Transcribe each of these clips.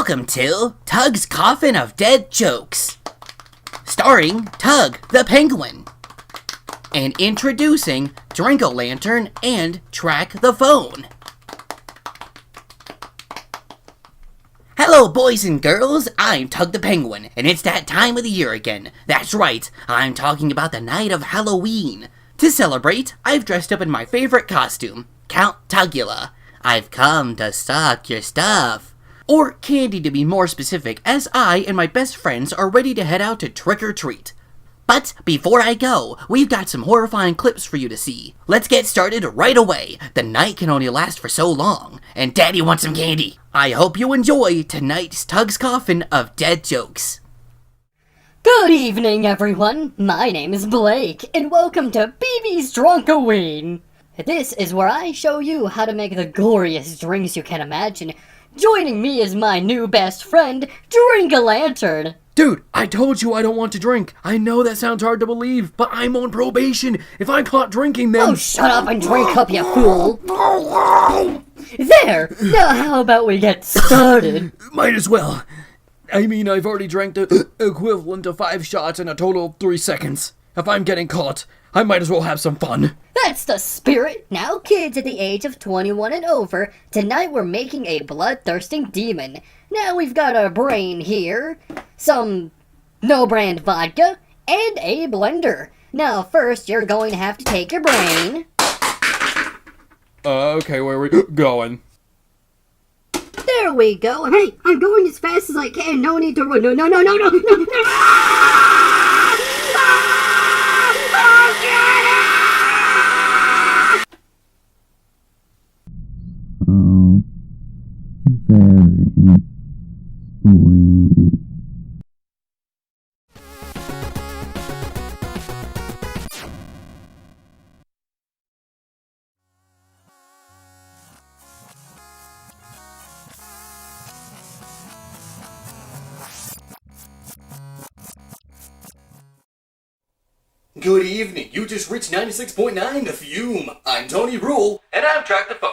Welcome to Tug's Coffin of Dead Jokes, starring Tug the Penguin, and introducing Drink-a-Lantern and Track the Phone. Hello boys and girls, I'm Tug the Penguin, and it's that time of the year again. That's right, I'm talking about the night of Halloween. To celebrate, I've dressed up in my favorite costume, Count Tugula. I've come to stock your stuff. Or candy to be more specific, as I and my best friends are ready to head out to trick-or-treat. But before I go, we've got some horrifying clips for you to see. Let's get started right away. The night can only last for so long, and Daddy wants some candy. I hope you enjoy tonight's Tug's Coffin of Dead Jokes. Good evening, everyone. My name is Blake, and welcome to BB's Drunkoween. This is where I show you how to make the goriest drinks you can imagine. Joining me is my new best friend, Drink-a-Lantern. Dude, I told you I don't want to drink. I know that sounds hard to believe, but I'm on probation. If I'm caught drinking, then... Oh, shut up and drink up, you fool. There! Now how about we get started? Might as well. I mean, I've already drank the equivalent of 5 shots in a total of 3 seconds. If I'm getting caught, I might as well have some fun. That's the spirit! Now kids at the age of 21 and over, tonight we're making a bloodthirsting demon. Now we've got a brain here, some no-brand vodka, and a blender. Now first you're going to have to take your brain. Okay, where are we going? There we go. Hey, I'm going as fast as I can. No need to run. No. Very sweet. Good evening, you just reached 96.9 The Fume. I'm Tony Rule, and I'm Track the Phone.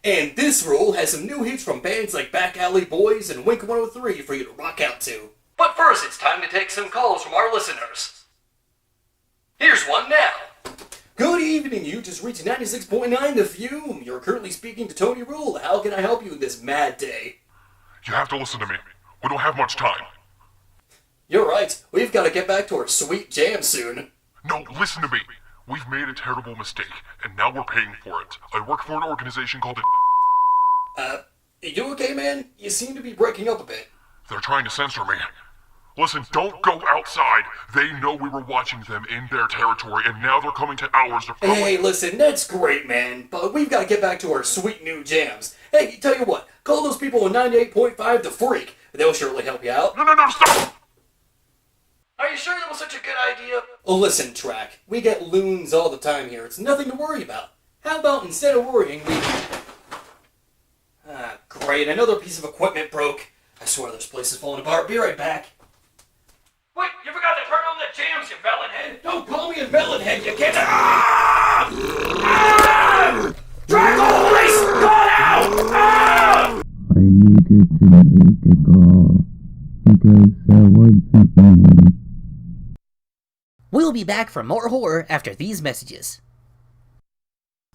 And this rule has some new hits from bands like Back Alley Boys and Wink 103 for you to rock out to. But first, it's time to take some calls from our listeners. Here's one now. Good evening, you just reached 96.9 The Fume. You're currently speaking to Tony Rule. How can I help you this mad day? You have to listen to me. We don't have much time. You're right. We've got to get back to our sweet jam soon. No, listen to me. We've made a terrible mistake, and now we're paying for it. I work for an organization called You okay, man? You seem to be breaking up a bit. They're trying to censor me. Listen, don't go outside. They know we were watching them in their territory, and now they're coming to ours. Hey, listen, that's great, man, but we've got to get back to our sweet new jams. Hey, tell you what, call those people on 98.5 The Freak. They'll surely help you out. No, stop! Are you sure that was such a good idea? Oh, listen, Track. We get loons all the time here. It's nothing to worry about. How about instead of worrying, we... great. Another piece of equipment broke. I swear this place is falling apart. Be right back. Wait, you forgot to turn on the jams, you melonhead! Don't call me a melonhead, you can't... Track the police! Got out! I needed to make a call because that wasn't me. We'll be back for more horror after these messages.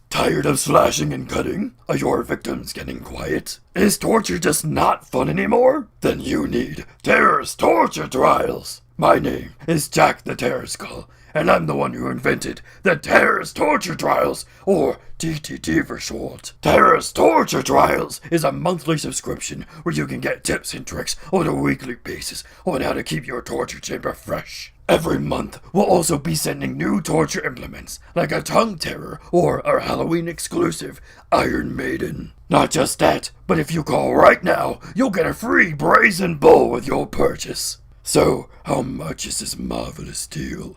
Tired of slashing and cutting? Are your victims getting quiet? Is torture just not fun anymore? Then you need Terrorist Torture Trials! My name is Jack the Terror Skull, and I'm the one who invented the Terrorist Torture Trials, or TTT for short. Terrorist Torture Trials is a monthly subscription where you can get tips and tricks on a weekly basis on how to keep your torture chamber fresh. Every month, we'll also be sending new torture implements, like a tongue terror or our Halloween exclusive, Iron Maiden. Not just that, but if you call right now, you'll get a free brazen bull with your purchase. So, how much is this marvelous deal?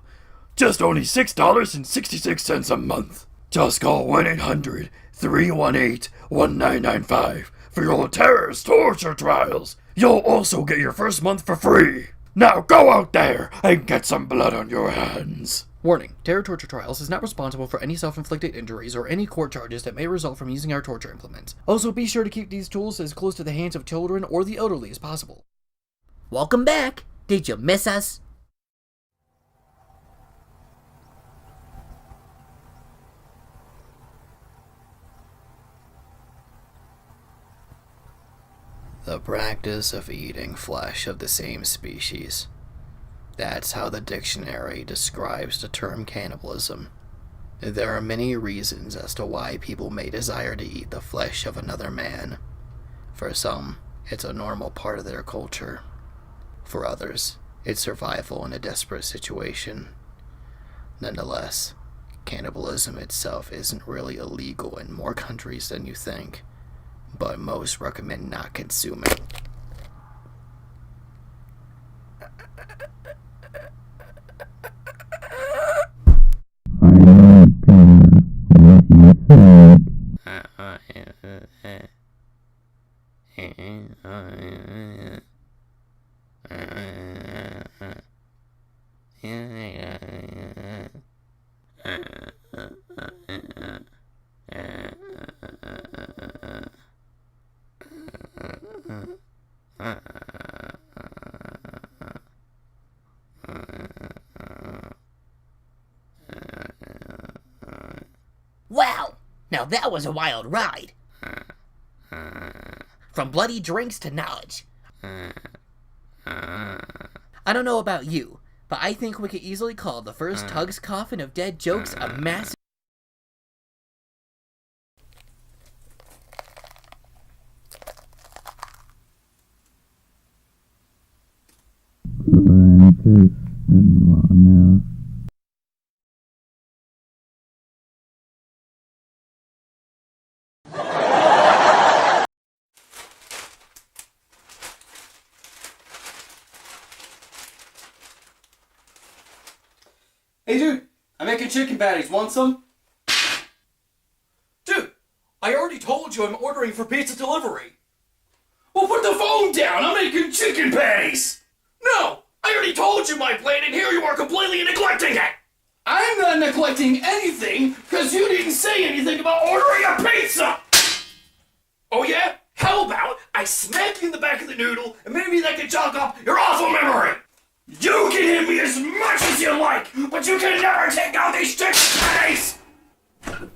Just only $6.66 a month. Just call 1-800-318-1995 for your Terrorist Torture Trials. You'll also get your first month for free. Now go out there and get some blood on your hands. Warning, Terror Torture Trials is not responsible for any self-inflicted injuries or any court charges that may result from using our torture implements. Also, be sure to keep these tools as close to the hands of children or the elderly as possible. Welcome back. Did you miss us? The practice of eating flesh of the same species. That's how the dictionary describes the term cannibalism. There are many reasons as to why people may desire to eat the flesh of another man. For some, it's a normal part of their culture. For others, it's survival in a desperate situation. Nonetheless, cannibalism itself isn't really illegal in more countries than you think, but most recommend not consuming. I don't care what you think. Wow! Now that was a wild ride. From bloody drinks to knowledge. I don't know about you, but I think we could easily call the first Tug's Coffin of Dead Jokes a massive... Francis and Lana. Hey dude, I'm making chicken patties. Want some? Dude, I already told you I'm ordering for pizza delivery. Well, put the phone down. I'm making chicken patties. No, I already told you my plan, and here you are completely neglecting it. I'm not neglecting anything because you didn't say anything about ordering a pizza. Oh yeah? How about I smack you in the back of the noodle and maybe that can jog up your awful memory? You can hit me as much as you like, but you can never take down these chicken patties! Why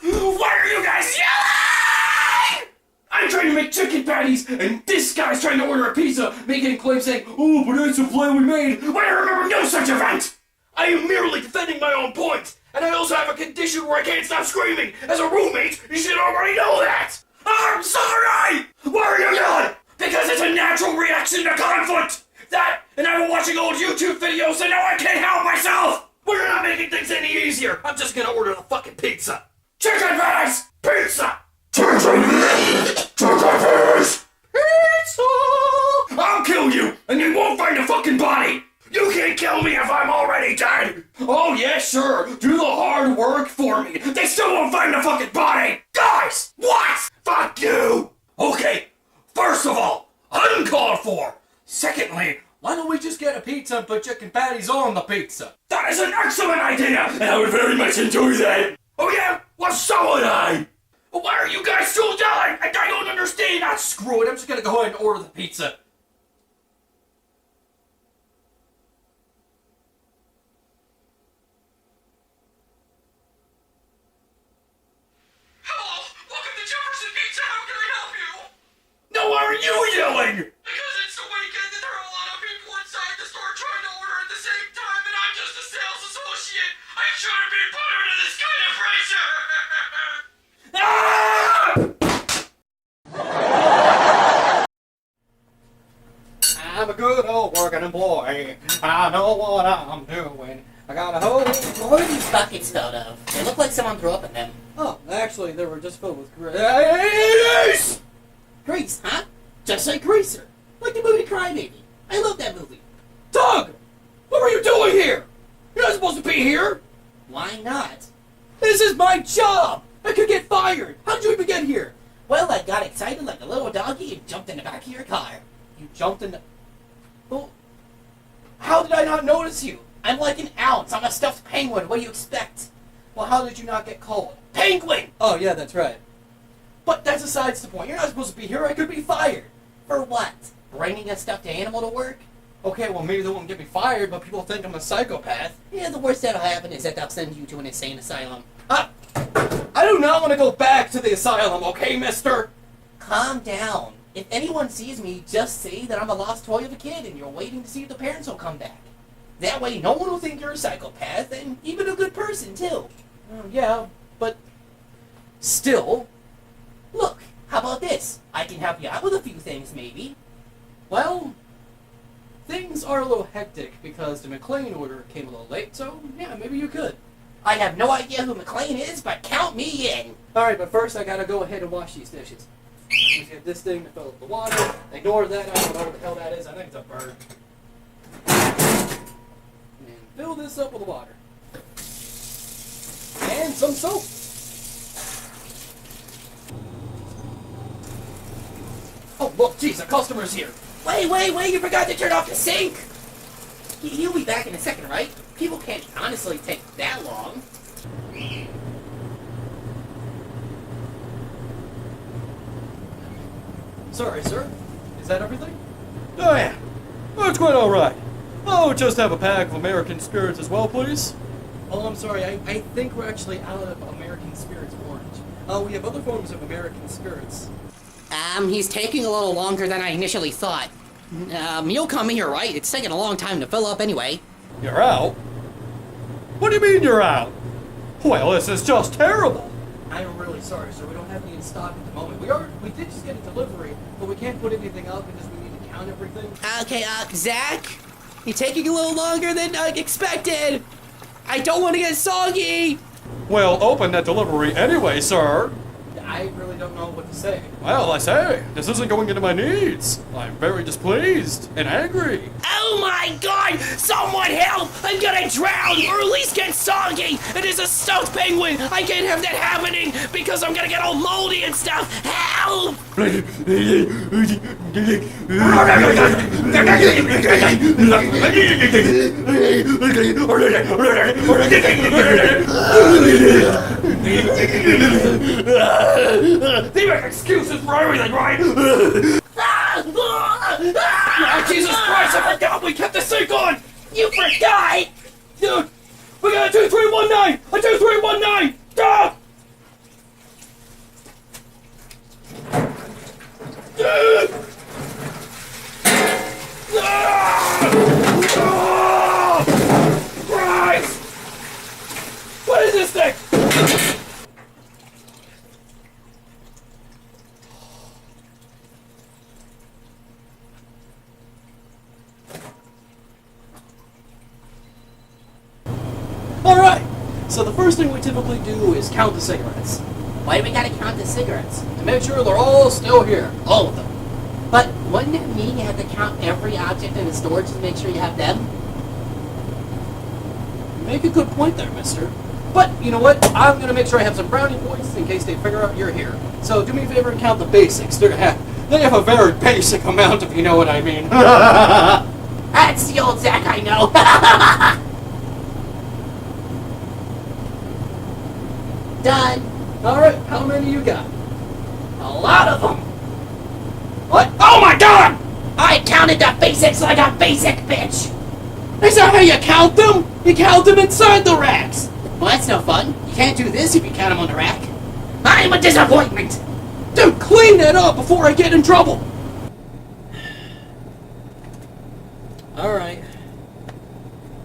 are you guys yelling? I'm trying to make chicken patties, and this guy's trying to order a pizza, making a claim saying, "Oh, but that's a plan we made." When I remember no such event! I am merely defending my own point, and I also have a condition where I can't stop screaming. As a roommate, you should already know that! I'm sorry! Why are you yelling? Because it's a natural reaction to conflict! That, and I've been watching old YouTube videos and now I can't help myself! We're not making things any easier! I'm just gonna order the fucking pizza! Chicken patties! Pizza! Chicken patties! Pizza! I'll kill you, and you won't find a fucking body! You can't kill me if I'm already dead! Oh yeah, sure, do the hard work for me! They still won't find a fucking body! Guys! What? Fuck you! Okay, first of all, uncalled for! Secondly, why don't we just get a pizza and put chicken patties on the pizza? That is an excellent idea, and I would very much enjoy that. Oh yeah? Well, so would I. Well, why are you guys still yelling? I don't understand. Ah, screw it. I'm just gonna go ahead and order the pizza. Hello, welcome to Jefferson Pizza. How can I help you? No, why are you yelling? Because it's the weekend and there are a lot of people inside the store trying to order at the same time, and I'm just a sales associate. I shouldn't be put under this kind of pressure. I'm a good old working employee. I know what I'm doing. I got a whole... What are these buckets filled of? They look like someone threw up in them. Oh, actually, they were just filled with grease. Grease, huh? Just like Greaser. Like the movie Cry Baby. I love that movie. Doug! What were you doing here? You're not supposed to be here. Why not? This is my job. I could get fired. How did you even get here? Well, I got excited like a little doggy and jumped in the back of your car. You jumped in the... Well, how did I not notice you? I'm like an ounce. I'm a stuffed penguin. What do you expect? Well, how did you not get called? Penguin! Oh, yeah, that's right. But that's besides the point. You're not supposed to be here. I could be fired. For what? Bringing a stuffed animal to work? Okay, well, maybe they won't get me fired, but people think I'm a psychopath. Yeah, the worst that'll happen is that they'll send you to an insane asylum. I do not want to go back to the asylum, okay, mister? Calm down. If anyone sees me, just say that I'm a lost toy of a kid and you're waiting to see if the parents will come back. That way no one will think you're a psychopath, and even a good person, too. Yeah, but still. Look, how about this? I can help you out with a few things, maybe. Well, things are a little hectic because the McLean order came a little late, so yeah, maybe you could. I have no idea who McLean is, but count me in. Alright, but first I gotta go ahead and wash these dishes. Just get this thing to fill up the water. Ignore that, I don't know what the hell that is. I think it's a bird. And fill this up with water. And some soap. Oh, look, geez, a customer's here. Wait, you forgot to turn off the sink! He'll be back in a second, right? People can't honestly take that long. Sorry, sir. Is that everything? Oh, yeah. That's quite alright. Oh, just have a pack of American Spirits as well, please. Oh, I'm sorry. I think we're actually out of American Spirits Orange. We have other forms of American Spirits. He's taking a little longer than I initially thought. You'll come here, right? It's taking a long time to fill up anyway. You're out? What do you mean you're out? Well, this is just terrible. I'm really sorry, sir. We don't have any in stock at the moment. We did just get a delivery, but we can't put anything up because we need to count everything. Okay, Zach, you're taking a little longer than expected. I don't want to get soggy. Well, open that delivery anyway, sir. I really don't know what to say. Well, I say, this isn't going into my needs. I'm very displeased and angry. Oh my god! Someone help! I'm gonna drown or at least get soggy! It is a stuffed penguin! I can't have that happening because I'm gonna get all moldy and stuff! Help! They make excuses for everything, right? Jesus Christ, I forgot we kept the sink on! You forgot! Dude, we got a 2319! A 2319! Ah! Christ! What is this thing? Alright, so the first thing we typically do is count the cigarettes. Why do we gotta count the cigarettes? To make sure they're all still here. All of them. But wouldn't it mean you have to count every object in the storage to make sure you have them? You make a good point there, mister. But, you know what? I'm gonna make sure I have some brownie points in case they figure out you're here. So do me a favor and count the basics. They have a very basic amount, if you know what I mean. That's the old Zach I know! Done. Alright, how many you got? A lot of them. What? Oh my god! I counted the basics like a basic bitch. Is that how you count them? You count them inside the racks! Well, that's no fun. You can't do this if you count them on the rack. I'm a disappointment. Dude, clean that up before I get in trouble! Alright.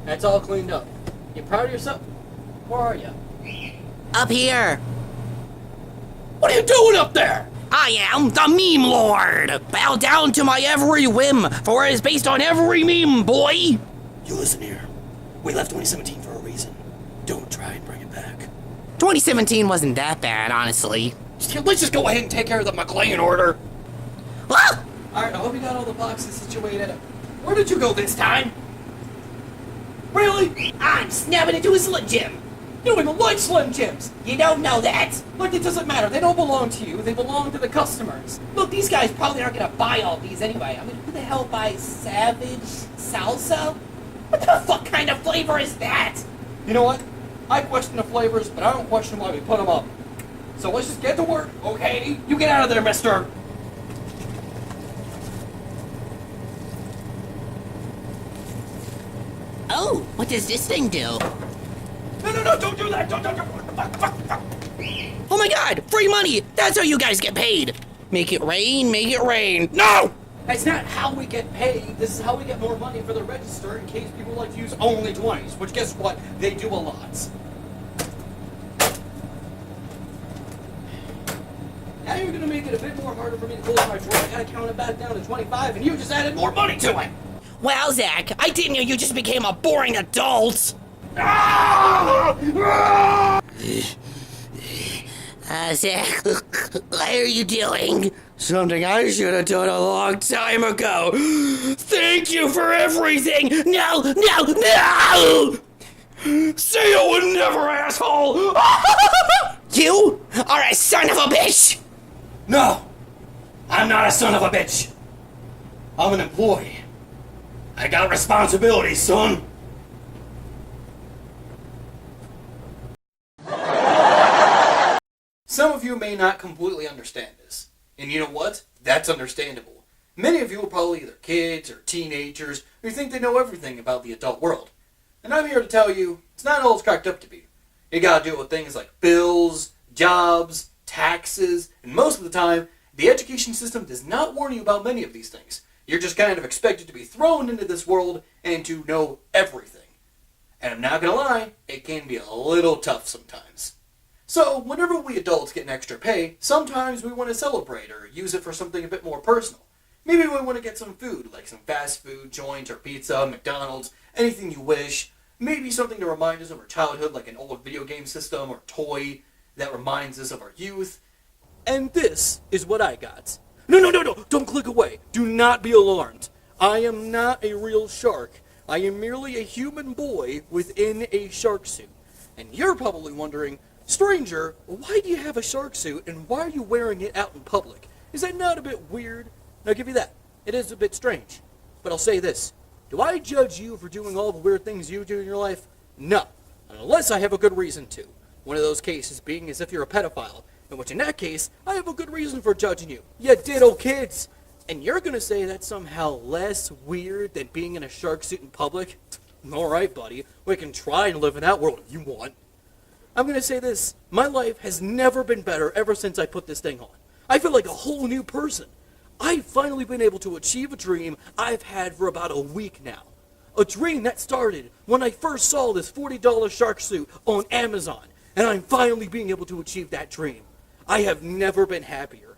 That's all cleaned up. You proud of yourself? Where are you? Up here. What are you doing up there? I am the meme lord. Bow down to my every whim, for it is based on every meme, boy. You listen here. We left 2017 for a reason. Don't try and bring it back. 2017 wasn't that bad, honestly. Let's just go ahead and take care of the McLean order. Ah! Alright, I hope you got all the boxes situated. Where did you go this time? Really? I'm snapping into a Slim Jim. You don't even like Slim Jims! You don't know that. Look, it doesn't matter. They don't belong to you. They belong to the customers. Look, these guys probably aren't gonna buy all these anyway. I mean, who the hell buys Savage Salsa? What the fuck kind of flavor is that? You know what? I question the flavors, but I don't question why we put them up. So let's just get to work, okay? You get out of there, mister! Oh, what does this thing do? No, don't do that! Don't. Fuck. Oh my god, free money! That's how you guys get paid! Make it rain, make it rain. No! That's not how we get paid. This is how we get more money for the register in case people like to use only 20s, which guess what? They do a lot. Now you're gonna make it a bit more harder for me to close my drawer. I gotta count it back down to 25, and you just added more money to it! Wow, Zach, I didn't know you just became a boring adult! Zach, what are you doing? Something I should have done a long time ago. Thank you for everything! No! Say it would never, asshole! You are a son of a bitch! No! I'm not a son of a bitch! I'm an employee. I got responsibilities, son! Some of you may not completely understand this. And you know what? That's understandable. Many of you are probably either kids or teenagers who think they know everything about the adult world. And I'm here to tell you, it's not all it's cracked up to be. You gotta deal with things like bills, jobs, taxes, and most of the time, the education system does not warn you about many of these things. You're just kind of expected to be thrown into this world and to know everything. And I'm not gonna lie, it can be a little tough sometimes. So, whenever we adults get an extra pay, sometimes we want to celebrate or use it for something a bit more personal. Maybe we want to get some food, like some fast food joint or pizza, McDonald's, anything you wish. Maybe something to remind us of our childhood, like an old video game system or toy that reminds us of our youth. And this is what I got. No, don't click away. Do not be alarmed. I am not a real shark. I am merely a human boy within a shark suit. And you're probably wondering, stranger, why do you have a shark suit and why are you wearing it out in public? Is that not a bit weird? I'll give you that. It is a bit strange. But I'll say this. Do I judge you for doing all the weird things you do in your life? No. Unless I have a good reason to. One of those cases being as if you're a pedophile, in which in that case, I have a good reason for judging you. You ditto kids. And you're going to say that's somehow less weird than being in a shark suit in public? Alright, buddy. We can try and live in that world if you want. I'm going to say this. My life has never been better ever since I put this thing on. I feel like a whole new person. I've finally been able to achieve a dream I've had for about a week now. A dream that started when I first saw this $40 shark suit on Amazon. And I'm finally being able to achieve that dream. I have never been happier.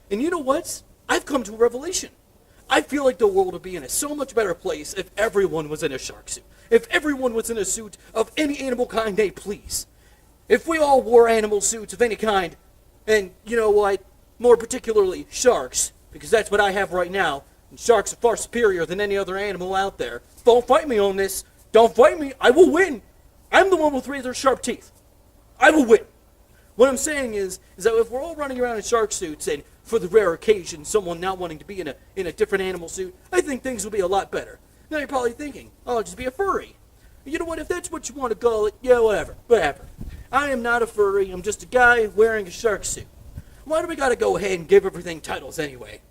And you know what? I've come to a revelation. I feel like the world would be in a so much better place if everyone was in a shark suit. If everyone was in a suit of any animal kind they please. If we all wore animal suits of any kind, and you know what, more particularly sharks, because that's what I have right now, and sharks are far superior than any other animal out there. Don't fight me on this. Don't fight me. I will win. I'm the one with razor sharp teeth. I will win. What I'm saying is that if we're all running around in shark suits, and for the rare occasion someone not wanting to be in a different animal suit, I think things will be a lot better. Now you're probably thinking, oh, I'll just be a furry. You know what, if that's what you want to call it, yeah, whatever. I am not a furry, I'm just a guy wearing a shark suit. Why do we gotta go ahead and give everything titles anyway?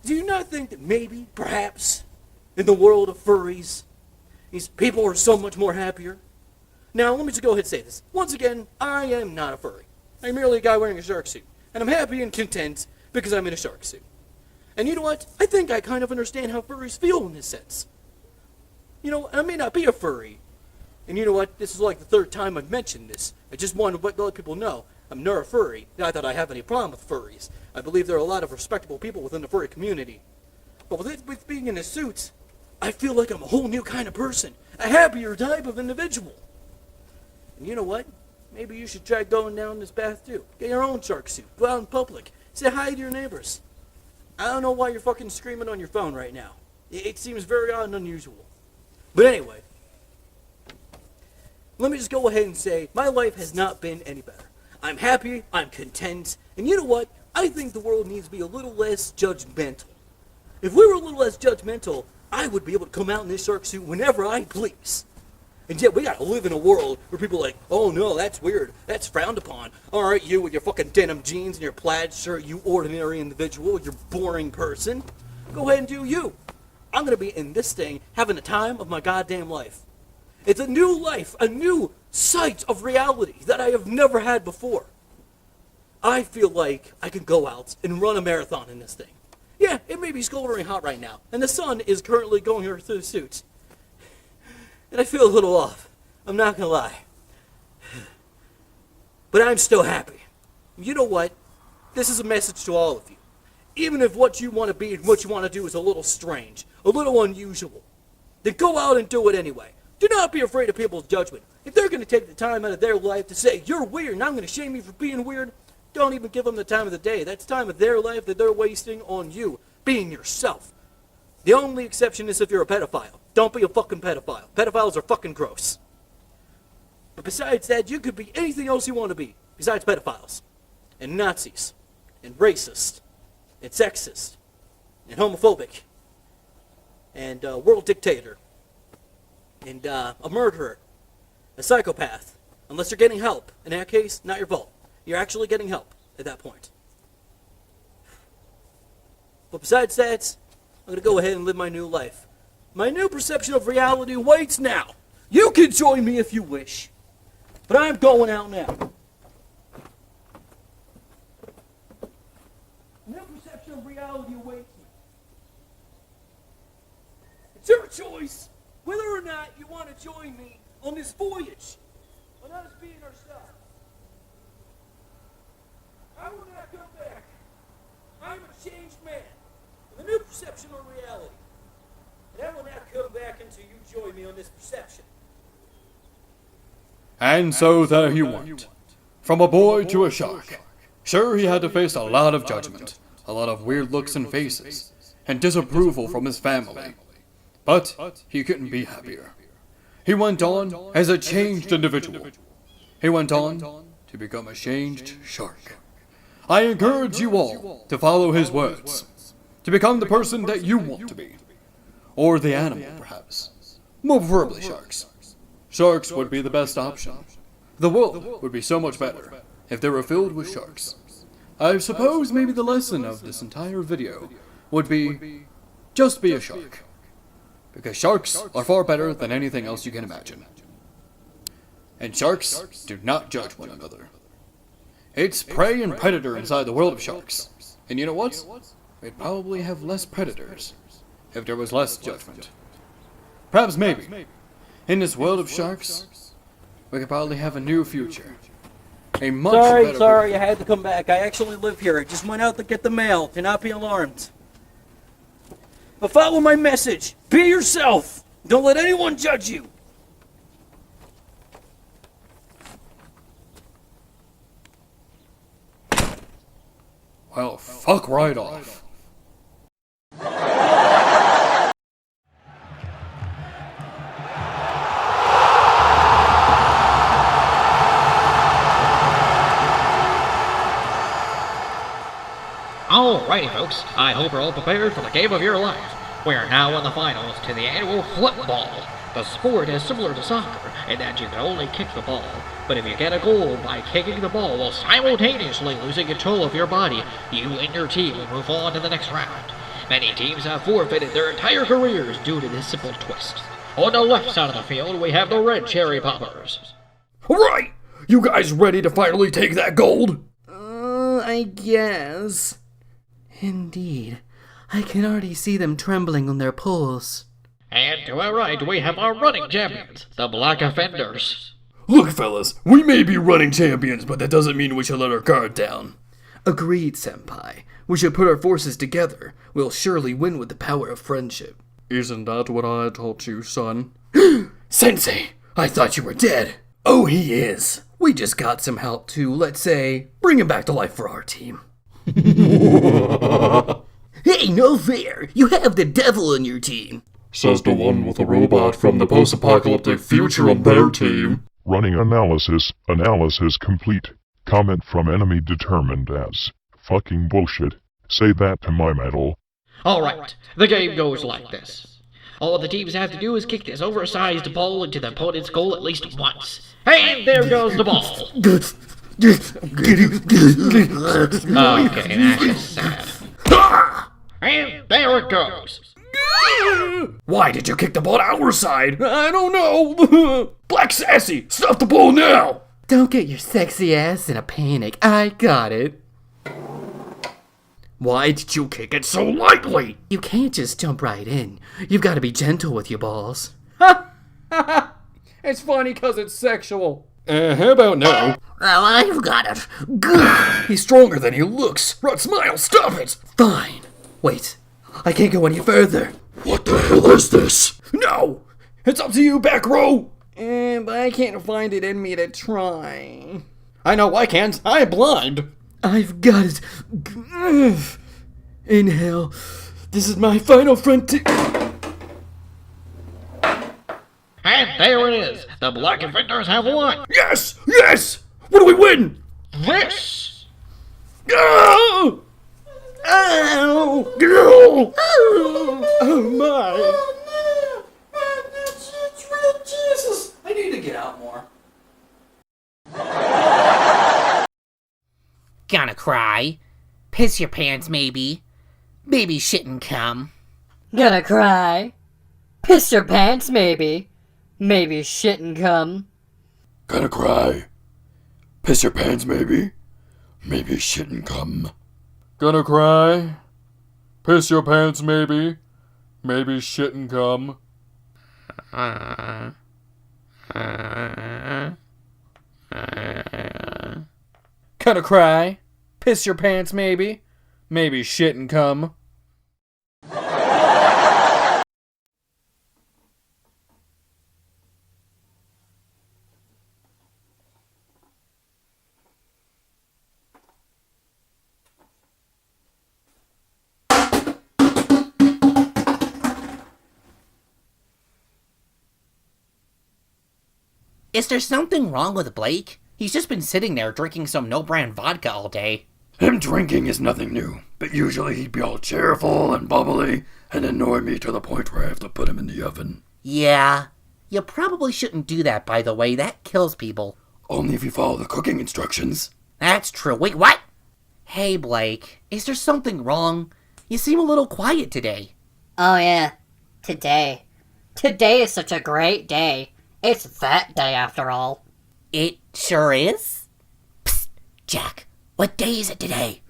Do you not think that maybe, perhaps, in the world of furries, these people are so much more happier? Now, let me just go ahead and say this. Once again, I am not a furry. I'm merely a guy wearing a shark suit. And I'm happy and content because I'm in a shark suit. And you know what? I think I kind of understand how furries feel in this sense. You know, I may not be a furry. And you know what? This is like the third time I've mentioned this. I just wanted to let people know I'm not a furry. Not that I have any problem with furries. I believe there are a lot of respectable people within the furry community. But with being in a suit, I feel like I'm a whole new kind of person. A happier type of individual. And you know what? Maybe you should try going down this path too. Get your own shark suit. Go out in public. Say hi to your neighbors. I don't know why you're fucking screaming on your phone right now. It seems very odd and unusual. But anyway, let me just go ahead and say my life has not been any better. I'm happy, I'm content, and you know what? I think the world needs to be a little less judgmental. If we were a little less judgmental, I would be able to come out in this shark suit whenever I please. And yet we gotta live in a world where people are like, oh no, that's weird, that's frowned upon. Alright, you with your fucking denim jeans and your plaid shirt, you ordinary individual, you boring person. Go ahead and do you. I'm gonna be in this thing having the time of my goddamn life. It's a new life, a new sight of reality that I have never had before. I feel like I can go out and run a marathon in this thing. Yeah, it may be scorching hot right now, and the sun is currently going here through the suits. And I feel a little off, I'm not gonna lie. But I'm still happy. You know what? This is a message to all of you. Even if what you want to be and what you want to do is a little strange, a little unusual, then go out and do it anyway. Do not be afraid of people's judgment. If they're going to take the time out of their life to say, you're weird and I'm going to shame you for being weird, don't even give them the time of the day. That's time of their life that they're wasting on you, being yourself. The only exception is if you're a pedophile. Don't be a fucking pedophile. Pedophiles are fucking gross. But besides that, you could be anything else you want to be, besides pedophiles, and Nazis, and racist, and sexist, and homophobic, and world dictator, and a murderer, a psychopath, unless you're getting help. In that case, not your fault. You're actually getting help at that point. But besides that, I'm going to go ahead and live my new life. My new perception of reality waits now. You can join me if you wish. But I'm going out now. New perception of reality awaits me. It's your choice whether or not you want to join me on this voyage on us being ourselves. I will not come back. I'm a changed man with a new perception of reality. And I will not come back until you join me on this perception. And so there he went. From a boy to a shark. Sure, he had to face a lot of judgment, a lot of weird looks and faces, and disapproval from his family. But he couldn't be happier. He went on as a changed individual. He went on to become a changed shark. I encourage you all to follow his words, to become the person that you want to be. Or the animal, perhaps. More preferably sharks. Sharks would be the best option. The world would be so much better if they were filled with sharks. I suppose maybe the lesson of this entire video would be, just be a shark. Because sharks are far better than anything else you can imagine. And sharks do not judge one another. It's prey and predator inside the world of sharks. And you know what? We'd probably have less predators if there was less judgment. Perhaps maybe, in this world of sharks, we could probably have a new future. A much better... Sorry, I had to come back. I actually live here. I just went out to get the mail. Do not be alarmed. But follow my message. Be yourself. Don't let anyone judge you. Well, fuck right off. Alrighty folks, I hope you're all prepared for the game of your life. We are now in the finals to the annual football. The sport is similar to soccer in that you can only kick the ball, but if you get a goal by kicking the ball while simultaneously losing control of your body, you and your team will move on to the next round. Many teams have forfeited their entire careers due to this simple twist. On the left side of the field, we have the red cherry poppers. Alright! You guys ready to finally take that gold? I guess. Indeed. I can already see them trembling on their poles. And to our right, we have our running champions, the Black Offenders. Look, fellas, we may be running champions, but that doesn't mean we should let our guard down. Agreed, Senpai. We should put our forces together. We'll surely win with the power of friendship. Isn't that what I taught you, son? Sensei, I thought you were dead. Oh, he is. We just got some help to, let's say, Bring him back to life for our team. hey, no fair! You have the devil on your team! Says the one with a robot from the post-apocalyptic future on their team. Running analysis complete. Comment from enemy determined as fucking bullshit. Say that to my medal. Alright, the game goes like this. All the teams have to do is kick this oversized ball into the opponent's goal at least once. And there goes the ball. Okay, that's just sad. And there it goes. Why did you kick the ball to our side? I don't know. Black Sassy, stop the ball now. Don't get your sexy ass in a panic. I got it. Why did you kick it so lightly? You can't just jump right in. You've got to be gentle with your balls. It's funny because it's sexual. How about now? Oh, I've got it. He's stronger than he looks. Rod, smile, stop it. Fine. Wait, I can't go any further. What the hell is this? No, it's up to you, back row. But I can't find it in me to try. I know I can't. I'm blind. I've got it. Inhale. This is my final frontier. And there it is. The Black Inventors have won. Yes, yes. What do we win? This. Oh! Ow! Oh my! Jesus, I need to get out more. Gonna cry. Piss your pants, maybe. Maybe shit and cum. Gonna cry. Piss your pants, maybe. Maybe shit and cum. Gonna cry. Piss your pants, maybe. Maybe shit and cum. Gonna cry? Piss your pants, maybe? Maybe shit and cum? Gonna cry? Piss your pants, maybe? Maybe shit and cum? Is there something wrong with Blake? He's just been sitting there drinking some no-brand vodka all day. Him drinking is nothing new, but usually he'd be all cheerful and bubbly and annoy me to the point where I have to put him in the oven. Yeah, you probably shouldn't do that, by the way. That kills people. Only if you follow the cooking instructions. That's true. Wait, what? Hey, Blake, is there something wrong? You seem a little quiet today. Oh yeah, today. Today is such a great day. It's that day after all. It sure is? Psst, Jack, what day is it today?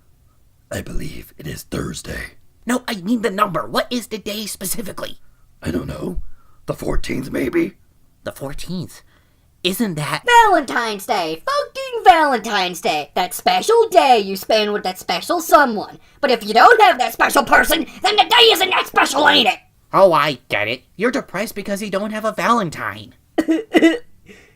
I believe it is Thursday. No, I mean the number. What is the day specifically? I don't know. The 14th, maybe? The 14th. Isn't that... Valentine's Day! Fucking Valentine's Day! That special day you spend with that special someone. But if you don't have that special person, then the day isn't that special, ain't it? Oh, I get it. You're depressed because you don't have a Valentine.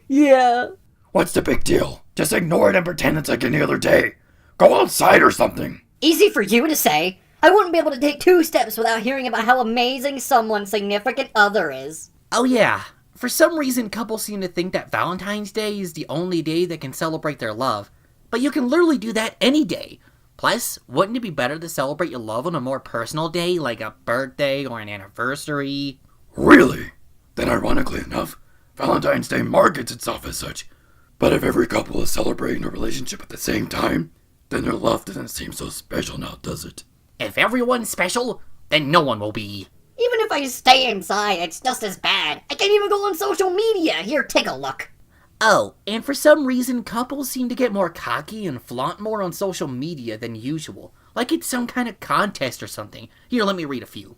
Yeah. What's the big deal? Just ignore it and pretend it's like any other day. Go outside or something. Easy for you to say. I wouldn't be able to take 2 steps without hearing about how amazing someone's significant other is. Oh yeah. For some reason, couples seem to think that Valentine's Day is the only day that can celebrate their love. But you can literally do that any day. Plus, wouldn't it be better to celebrate your love on a more personal day, like a birthday or an anniversary? Really? Then ironically enough, Valentine's Day markets itself as such. But if every couple is celebrating a relationship at the same time, then their love doesn't seem so special now, does it? If everyone's special, then no one will be. Even if I stay inside, it's just as bad. I can't even go on social media. Here, take a look. Oh, and for some reason, couples seem to get more cocky and flaunt more on social media than usual. Like it's some kind of contest or something. Here, let me read a few.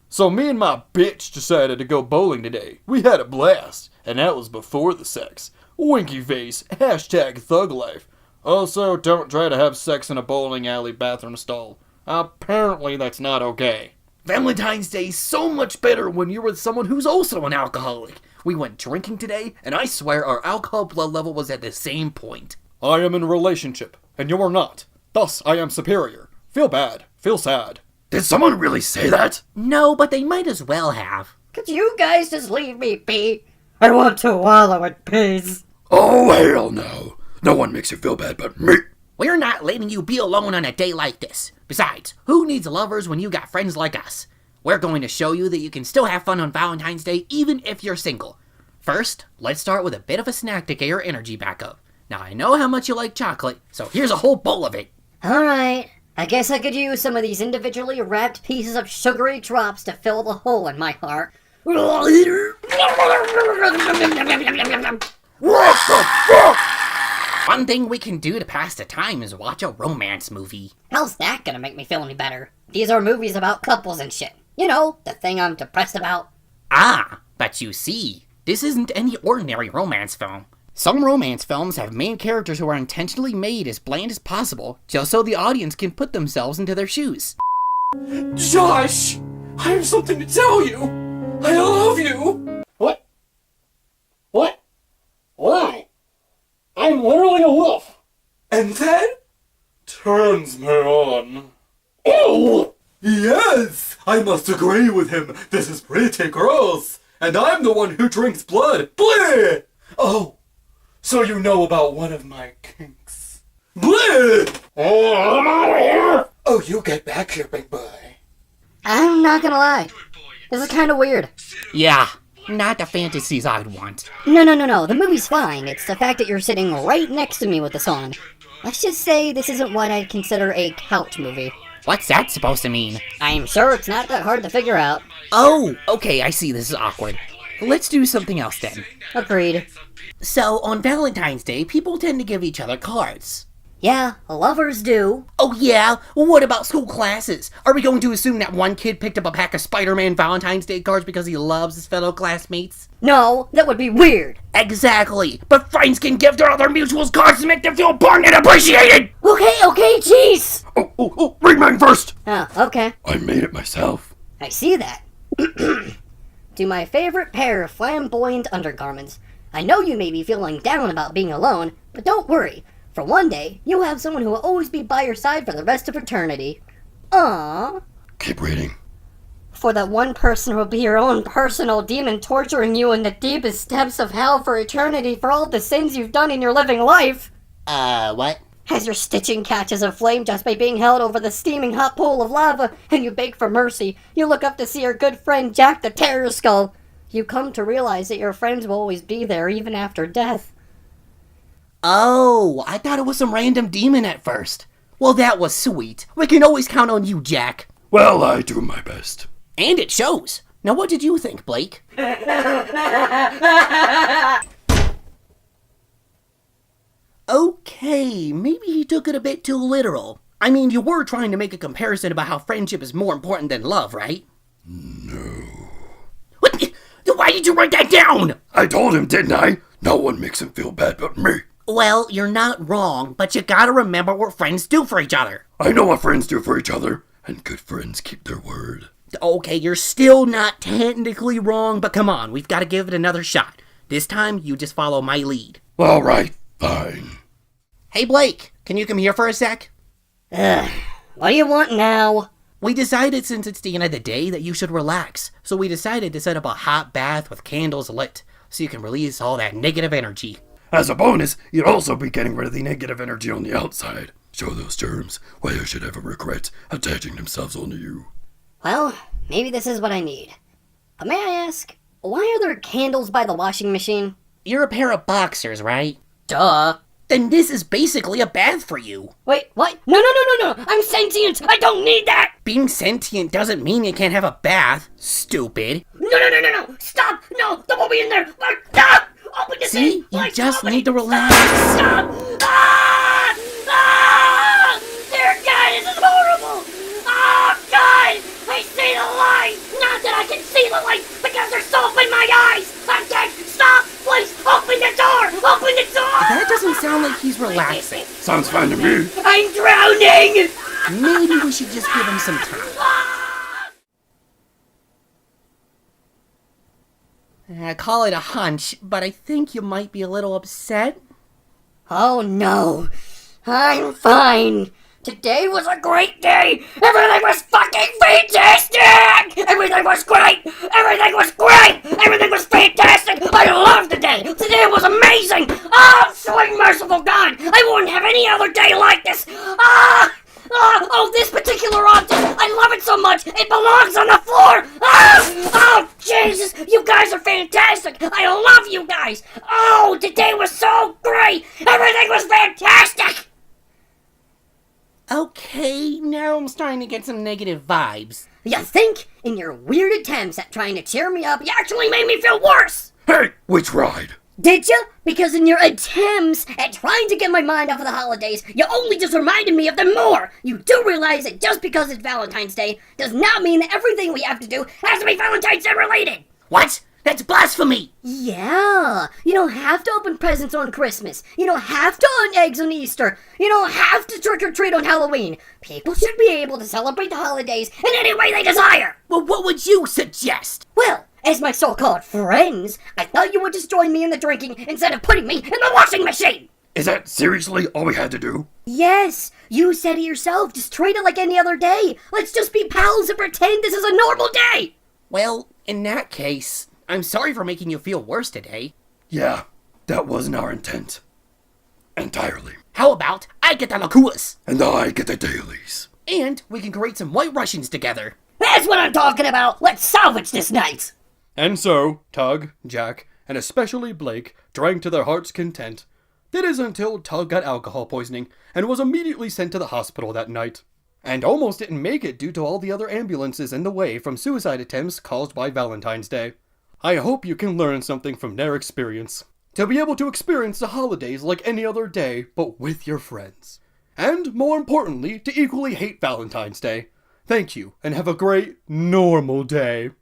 So me and my bitch decided to go bowling today. We had a blast, and that was before the sex. Winky face, hashtag thug life. Also, don't try to have sex in a bowling alley bathroom stall. Apparently that's not okay. Valentine's Day's so much better when you're with someone who's also an alcoholic. We went drinking today, and I swear our alcohol blood level was at the same point. I am in a relationship, and you are not. Thus, I am superior. Feel bad. Feel sad. Did someone really say that? No, but they might as well have. Could you guys just leave me be? I want to wallow in peace. Oh, hell no. No one makes you feel bad but me. We're not letting you be alone on a day like this. Besides, who needs lovers when you got friends like us? We're going to show you that you can still have fun on Valentine's Day even if you're single. First, let's start with a bit of a snack to get your energy back up. Now, I know how much you like chocolate, so here's a whole bowl of it. Alright, I guess I could use some of these individually wrapped pieces of sugary drops to fill the hole in my heart. What the fuck? One thing we can do to pass the time is watch a romance movie. How's that gonna make me feel any better? These are movies about couples and shit. You know, the thing I'm depressed about. Ah, but you see, this isn't any ordinary romance film. Some romance films have main characters who are intentionally made as bland as possible, just so the audience can put themselves into their shoes. Josh! I have something to tell you! I love you! What? Why? I'm literally a wolf! And that turns me on. Ew! Yes! I must agree with him. This is pretty gross. And I'm the one who drinks blood. Bleh! Oh, so you know about one of my kinks. Bleh! Oh, I'm out of here! Oh, you get back here, big boy. I'm not gonna lie. This is kinda weird. Yeah, not the fantasies I'd want. No. The movie's fine. It's the fact that you're sitting right next to me with this on. Let's just say this isn't what I'd consider a couch movie. What's that supposed to mean? I'm sure it's not that hard to figure out. Oh, okay, I see this is awkward. Let's do something else then. Agreed. So, on Valentine's Day, people tend to give each other cards. Yeah, lovers do. Oh yeah? Well, what about school classes? Are we going to assume that one kid picked up a pack of Spider-Man Valentine's Day cards because he loves his fellow classmates? No, that would be weird. Exactly! But friends can give their other mutuals cards to make them feel important and appreciated! Okay, jeez! Oh, read mine first! Oh, okay. I made it myself. I see that. To my favorite pair of flamboyant undergarments. I know you may be feeling down about being alone, but don't worry. For one day, you'll have someone who will always be by your side for the rest of eternity. Aww. Keep reading. For that one person will be your own personal demon torturing you in the deepest depths of hell for eternity for all the sins you've done in your living life. What? As your stitching catches aflame just by being held over the steaming hot pool of lava, and you beg for mercy, you look up to see your good friend Jack the Terror Skull. You come to realize that your friends will always be there even after death. Oh, I thought it was some random demon at first. Well, that was sweet. We can always count on you, Jack. Well, I do my best. And it shows. Now what did you think, Blake? Okay, maybe he took it a bit too literal. I mean, you were trying to make a comparison about how friendship is more important than love, right? No. What? Why did you write that down? I told him, didn't I? No one makes him feel bad but me. Well, you're not wrong, but you gotta remember what friends do for each other. I know what friends do for each other, and good friends keep their word. Okay, you're still not technically wrong, but come on, we've gotta give it another shot. This time, you just follow my lead. All right, fine. Hey, Blake, can you come here for a sec? What do you want now? We decided since it's the end of the day that you should relax, so we decided to set up a hot bath with candles lit, so you can release all that negative energy. As a bonus, you'd also be getting rid of the negative energy on the outside. Show those germs why they should ever regret attaching themselves onto you. Well, maybe this is what I need. But may I ask, why are there candles by the washing machine? You're a pair of boxers, right? Duh. Then this is basically a bath for you. Wait, what? No. I'm sentient. I don't need that. Being sentient doesn't mean you can't have a bath, stupid. No. Stop. No, don't be in there. Stop. Open the See, thing. you just need to relax. Stop. Dear God, this is horrible. Oh, God. I see the light. Not that I can see the light because there's soap in my eyes. I'm dead. Stop. Please, open the door. Open the door. That doesn't sound like he's relaxing. Sounds fine to me. I'm drowning. Maybe we should just give him some time. I call it a hunch, but I think you might be a little upset. Oh no, I'm fine. Today was a great day. Everything was fucking fantastic. Everything was great. Everything was fantastic. I loved the day. Today was amazing. Oh, sweet merciful God. I wouldn't have any other day like this. Oh, this particular object! I love it so much! It belongs on the floor! Oh, Jesus! You guys are fantastic! I love you guys! Oh, today was so great! Everything was fantastic! Okay, now I'm starting to get some negative vibes. You think? In your weird attempts at trying to cheer me up, you actually made me feel worse! Hey, which ride? Did you? Because in your attempts at trying to get my mind off of the holidays, you only just reminded me of them more! You do realize that just because it's Valentine's Day does not mean that everything we have to do has to be Valentine's Day related! What? That's blasphemy! Yeah, you don't have to open presents on Christmas. You don't have to own eggs on Easter. You don't have to trick or treat on Halloween. People should be able to celebrate the holidays in any way they desire. Well, what would you suggest? Well, as my so-called friends, I thought you would just join me in the drinking instead of putting me in the washing machine. Is that seriously all we had to do? Yes, you said it yourself. Just treat it like any other day. Let's just be pals and pretend this is a normal day. Well, in that case, I'm sorry for making you feel worse today. Yeah, that wasn't our intent. Entirely. How about I get the liqueurs? And I get the dailies. And we can create some White Russians together. That's what I'm talking about. Let's salvage this night. And so, Tug, Jack, and especially Blake drank to their heart's content. That is until Tug got alcohol poisoning and was immediately sent to the hospital that night. And almost didn't make it due to all the other ambulances in the way from suicide attempts caused by Valentine's Day. I hope you can learn something from their experience. To be able to experience the holidays like any other day, but with your friends. And, more importantly, to equally hate Valentine's Day. Thank you, and have a great, normal day.